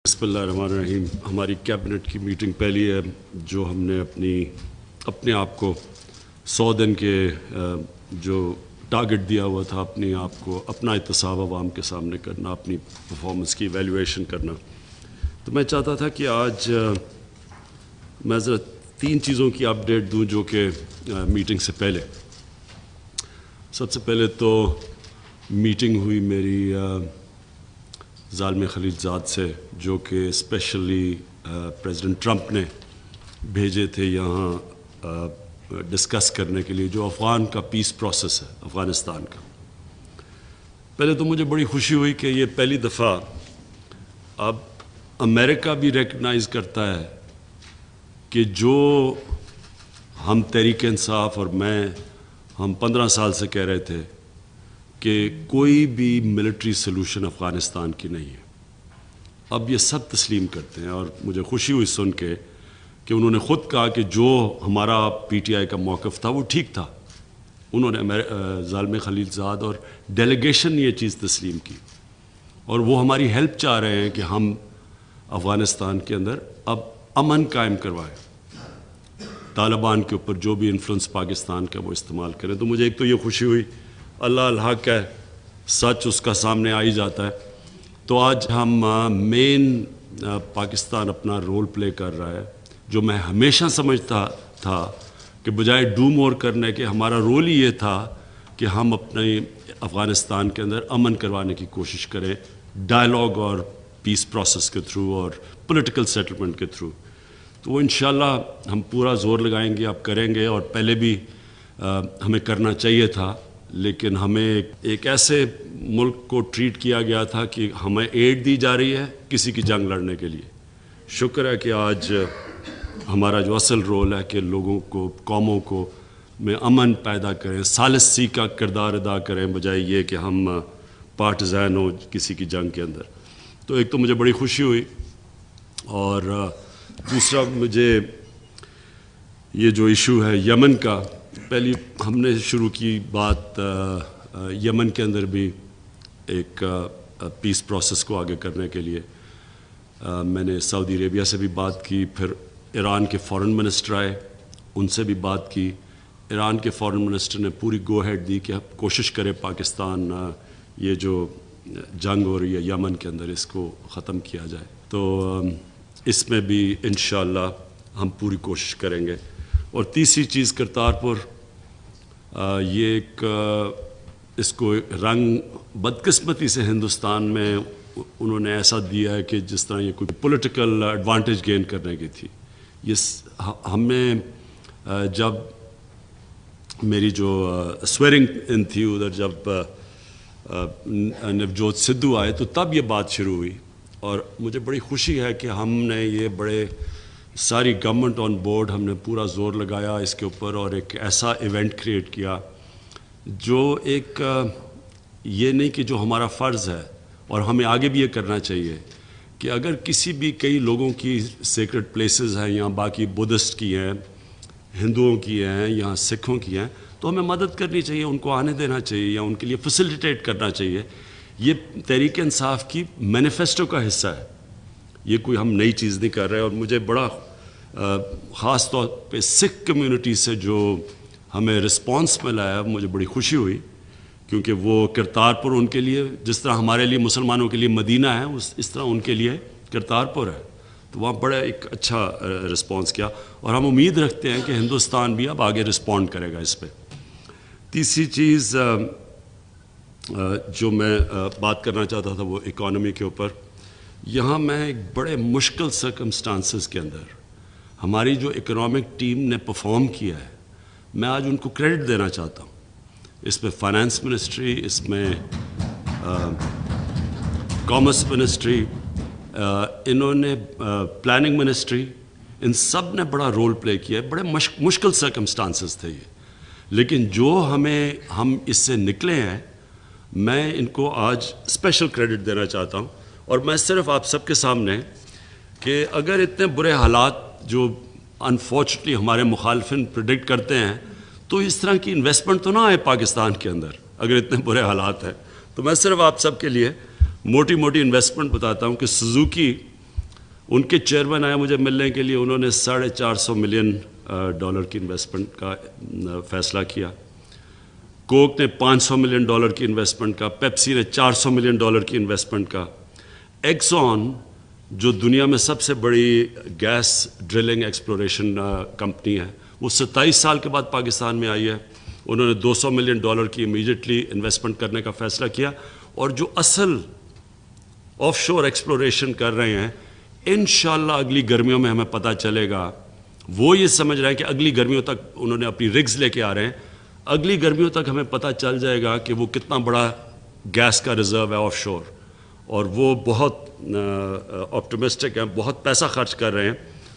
بسم اللہ الرحمن الرحیم. ہماری کیبنٹ کی میٹنگ پہلی ہے جو ہم نے اپنے آپ کو 100 دن کے جو ٹارگٹ دیا ہوا تھا اپنے آپ کو اپنا احتساب عوام کے سامنے کرنا، اپنی پرفارمنس کی ایویلیویشن کرنا. تو میں چاہتا تھا کہ آج میں ذرا 3 چیزوں کی اپڈیٹ دوں جو کہ میٹنگ سے پہلے. سب سے پہلے تو میٹنگ ہوئی میری ظالم خلیلزاد سے، جو کہ اسپیشلی پریزیڈنٹ ٹرمپ نے بھیجے تھے یہاں ڈسکس کرنے کے لیے، جو افغان کا پیس پروسیس ہے افغانستان کا. پہلے تو مجھے بڑی خوشی ہوئی کہ یہ پہلی دفعہ اب امریکہ بھی ریکگنائز کرتا ہے کہ جو ہم تحریک انصاف اور ہم 15 سال سے کہہ رہے تھے کہ کوئی بھی ملٹری سلوشن افغانستان کی نہیں ہے، اب یہ سب تسلیم کرتے ہیں. اور مجھے خوشی ہوئی سن کے کہ انہوں نے خود کہا کہ جو ہمارا پی ٹی آئی کا موقف تھا وہ ٹھیک تھا. انہوں نے ظالم خلیلزاد اور ڈیلیگیشن نے یہ چیز تسلیم کی، اور وہ ہماری ہیلپ چاہ رہے ہیں کہ ہم افغانستان کے اندر اب امن قائم کروائیں، طالبان کے اوپر جو بھی انفلوئنس پاکستان کا وہ استعمال کریں. تو مجھے ایک تو یہ خوشی ہوئی، اللہ الحق ہے، سچ اس کا سامنے آ ہی جاتا ہے. تو آج ہم مین پاکستان اپنا رول پلے کر رہا ہے، جو میں ہمیشہ سمجھتا تھا کہ بجائے ڈو مور کرنے کے ہمارا رول ہی یہ تھا کہ ہم اپنے افغانستان کے اندر امن کروانے کی کوشش کریں، ڈائلاگ اور پیس پروسیس کے تھرو اور پولیٹیکل سیٹلمنٹ کے تھرو. تو وہ انشاءاللہ ہم پورا زور لگائیں گے، اب کریں گے. اور پہلے بھی ہمیں کرنا چاہیے تھا، لیکن ہمیں ایک ایسے ملک کو ٹریٹ کیا گیا تھا کہ ہمیں ایڈ دی جا رہی ہے کسی کی جنگ لڑنے کے لیے. شکر ہے کہ آج ہمارا جو اصل رول ہے کہ لوگوں کو، قوموں کو میں امن پیدا کریں، ثالثی کا کردار ادا کریں، بجائے یہ کہ ہم پارٹیزان ہوں کسی کی جنگ کے اندر. تو ایک تو مجھے بڑی خوشی ہوئی، اور دوسرا مجھے یہ جو ایشو ہے یمن کا، پہلی ہم نے شروع کی بات یمن کے اندر بھی ایک پیس پروسیس کو آگے کرنے کے لیے. میں نے سعودی عربیہ سے بھی بات کی، پھر ایران کے فارن منسٹر آئے، ان سے بھی بات کی. ایران کے فارن منسٹر نے پوری گو ہیڈ دی کہ کوشش کرے پاکستان یہ جو جنگ ہو رہی ہے یمن کے اندر اس کو ختم کیا جائے. تو اس میں بھی انشاءاللہ ہم پوری کوشش کریں گے. اور تیسری چیز کرتارپور، یہ ایک اس کو رنگ بدقسمتی سے ہندوستان میں انہوں نے ایسا دیا ہے کہ جس طرح یہ کوئی پولیٹیکل ایڈوانٹیج گین کرنے کی تھی. یہ ہمیں جب میری جو سویرنگ ان تھی ادھر، جب نوجوت سدھو آئے تو تب یہ بات شروع ہوئی. اور مجھے بڑی خوشی ہے کہ ہم نے یہ بڑے ساری گورنمنٹ آن بورڈ، ہم نے پورا زور لگایا اس کے اوپر، اور ایک ایسا ایونٹ کریٹ کیا جو ایک یہ نہیں کہ جو ہمارا فرض ہے، اور ہمیں آگے بھی یہ کرنا چاہیے کہ اگر کسی بھی کئی لوگوں کی سیکرڈ پلیسز ہیں، یہاں باقی بدھسٹ کی ہیں، ہندوؤں کی ہیں، یہاں سکھوں کی ہیں، تو ہمیں مدد کرنی چاہیے، ان کو آنے دینا چاہیے یا ان کے لیے فیسیلیٹیٹ کرنا چاہیے. یہ تحریک انصاف کی مینیفیسٹو کا حصہ ہے، یہ کوئی ہم نئی چیز نہیں کر رہے. اور مجھے بڑا خاص طور پہ سکھ کمیونٹی سے جو ہمیں رسپانس ملا ہے، مجھے بڑی خوشی ہوئی، کیونکہ وہ کرتارپور ان کے لیے جس طرح ہمارے لیے مسلمانوں کے لیے مدینہ ہے، اس طرح ان کے لیے کرتارپور ہے. تو وہاں بڑا ایک اچھا رسپانس کیا، اور ہم امید رکھتے ہیں کہ ہندوستان بھی اب آگے رسپونڈ کرے گا اس پہ. تیسری چیز جو میں بات کرنا چاہتا تھا وہ اکانومی کے اوپر. یہاں میں ایک بڑے مشکل سرکمسٹانسز کے اندر ہماری جو اکنامک ٹیم نے پرفارم کیا ہے، میں آج ان کو کریڈٹ دینا چاہتا ہوں. اس میں فائنانس منسٹری، اس میں کامرس منسٹری، انہوں نے پلاننگ منسٹری، ان سب نے بڑا رول پلے کیا ہے. بڑے مشکل سرکمسٹانسز تھے یہ، لیکن جو ہم اس سے نکلے ہیں، میں ان کو آج اسپیشل کریڈٹ دینا چاہتا ہوں. اور میں صرف آپ سب کے سامنے کہ اگر اتنے برے حالات جو انفارچونیٹلی ہمارے مخالفین پریڈکٹ کرتے ہیں، تو اس طرح کی انویسٹمنٹ تو نہ آئے پاکستان کے اندر اگر اتنے برے حالات ہیں. تو میں صرف آپ سب کے لیے موٹی موٹی انویسٹمنٹ بتاتا ہوں کہ سوزوکی ان کے چیئرمین آئے مجھے ملنے کے لیے, انہوں نے $450 ملین کی انویسٹمنٹ کا فیصلہ کیا. کوک نے $500 ملین کی انویسٹمنٹ کا, پیپسی نے $400 ملین کی انویسٹمنٹ کا. ایکسون جو دنیا میں سب سے بڑی گیس ڈرلنگ ایکسپلوریشن کمپنی ہے, وہ 27 سال کے بعد پاکستان میں آئی ہے. انہوں نے $200 ملین کی امیجیٹلی انویسٹمنٹ کرنے کا فیصلہ کیا. اور جو اصل آف شور ایکسپلوریشن کر رہے ہیں, انشاءاللہ اگلی گرمیوں میں ہمیں پتہ چلے گا. وہ یہ سمجھ رہے ہیں کہ اگلی گرمیوں تک انہوں نے اپنی رگز لے کے آ رہے ہیں, اگلی گرمیوں تک ہمیں پتہ چل جائے گا کہ وہ کتنا بڑا گیس کا ریزرو ہے آف شور. اور وہ بہت آپٹمسٹک ہیں, بہت پیسہ خرچ کر رہے ہیں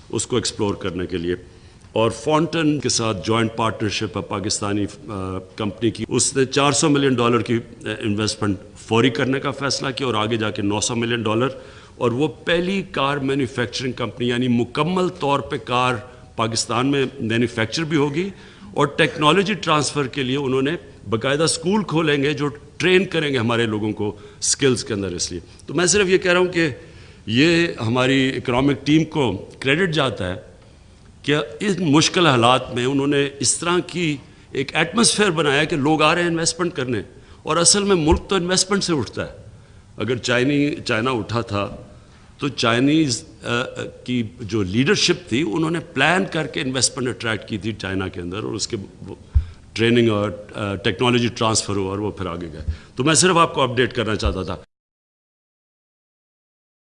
اس کو ایکسپلور کرنے کے لیے. اور فونٹن کے ساتھ جوائنٹ پارٹنرشپ ہے پاکستانی کمپنی کی, اس نے $400 ملین کی انویسٹمنٹ فوری کرنے کا فیصلہ کیا, اور آگے جا کے $900 ملین. اور وہ پہلی کار مینوفیکچرنگ کمپنی, یعنی مکمل طور پہ کار پاکستان میں مینوفیکچر بھی ہوگی, اور ٹیکنالوجی ٹرانسفر کے لیے انہوں نے باقاعدہ اسکول کھولیں گے جو ٹرین کریں گے ہمارے لوگوں کو سکلز کے اندر. اس لیے تو میں صرف یہ کہہ رہا ہوں کہ یہ ہماری اکنامک ٹیم کو کریڈٹ جاتا ہے کہ ان مشکل حالات میں انہوں نے اس طرح کی ایک ایٹماسفیئر بنایا کہ لوگ آ رہے ہیں انویسٹمنٹ کرنے. اور اصل میں ملک تو انویسٹمنٹ سے اٹھتا ہے. اگر چائنا اٹھا تھا تو چائنیز کی جو لیڈرشپ تھی, انہوں نے پلان کر کے انویسٹمنٹ اٹریکٹ کی تھی چائنا کے اندر, اور اس کے ٹریننگ اور ٹیکنالوجی ٹرانسفر ہوا اور وہ پھر آگے گئے. تو میں صرف آپ کو اپڈیٹ کرنا چاہتا تھا.